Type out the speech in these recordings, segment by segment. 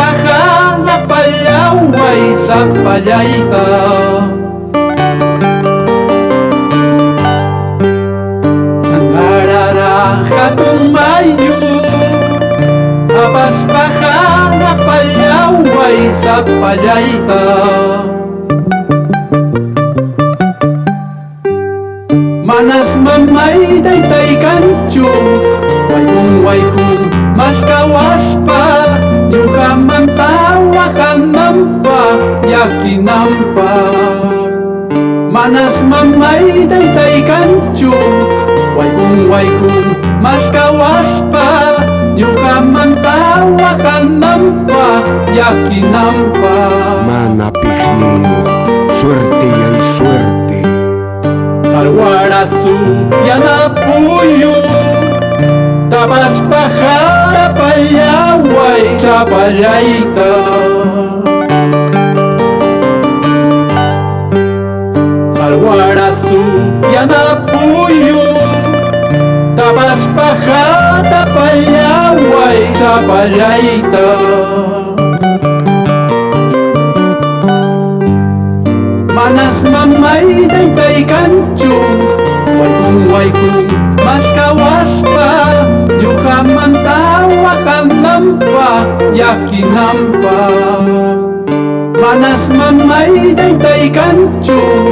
paja la payaway sa payayta. Sangarara hatong mayo, abas paja la payaway sa payayta. Manas mamay dayday kanchong waykong mas kawas pa yung mantawa kanampa yakinampa. Manas mamay dayday kanchong waykong mas kawas pa yung mantawa kanampa yakinampa. Manapih niyo, suerte ay suerte. Alwarasu yana puyo, tabas pajara payaway sa payayta. Alwarasu yana puyo, tabas pajara payaway sa payayta. Manas mamay dayday kanchong waykong mas kawas pa yung mantawa kanampa yakinampa. Manas mamay dayday kanchong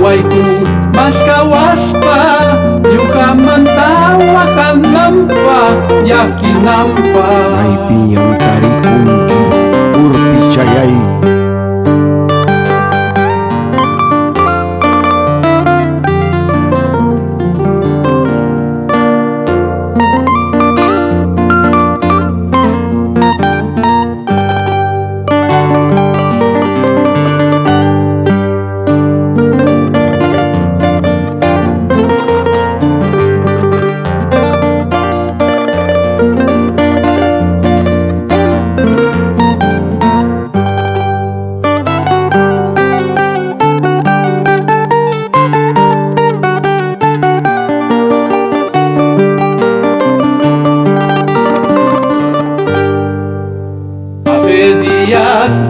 waykong mas kawas pa yung mantawa kanampa yakinampa. May pinyang tarikungki, urpi cayay.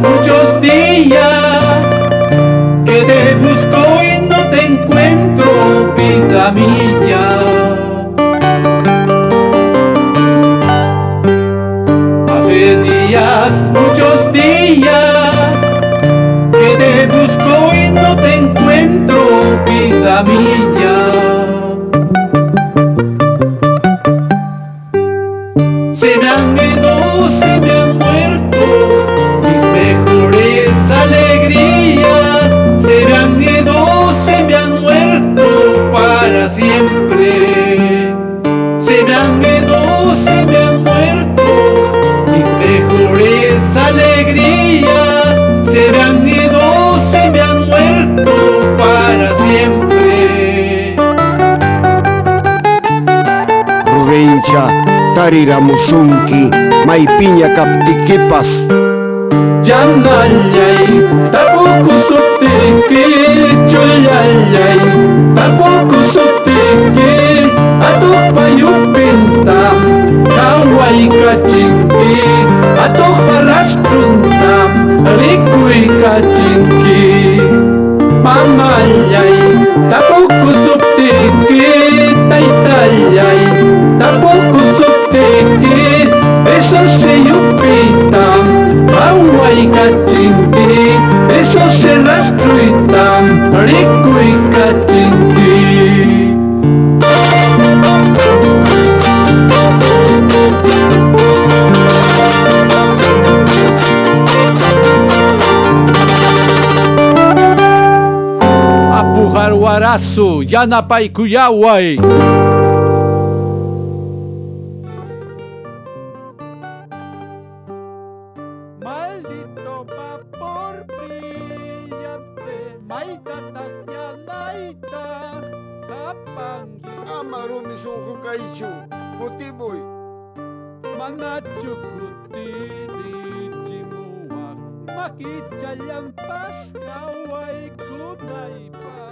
Muchos días que te busco y no te encuentro, vida mía. Hace días, muchos días que te busco y no te encuentro, vida mía. Se me han ido, se me han muerto mis mejores alegrías, se me han ido, se me han muerto para siempre. Se me han ido, se me han muerto mis mejores alegrías, se me han ido, se me han muerto para siempre. Provincia Tariramusunki, Maipiña Captiquipas. Yanayay, tampoco soteke, choyayay, tampoco soteke, ato payupintam, kaway kachinki, ato harastruntam, rikuy kachinki. Mamayay, tampoco soteke, taytayay, tampoco soteke, eso se yupitam, kaway kachinki, eso se rastruitam, rikuy kachinki. Apujar warasu, yanapay kuyaway. Maldito vapor brillante, maita takyanaita, kapangi. Amarumi suku kaichu, putiboy. Manachukutiri chimuwa, makichalampas kaway kutaypa.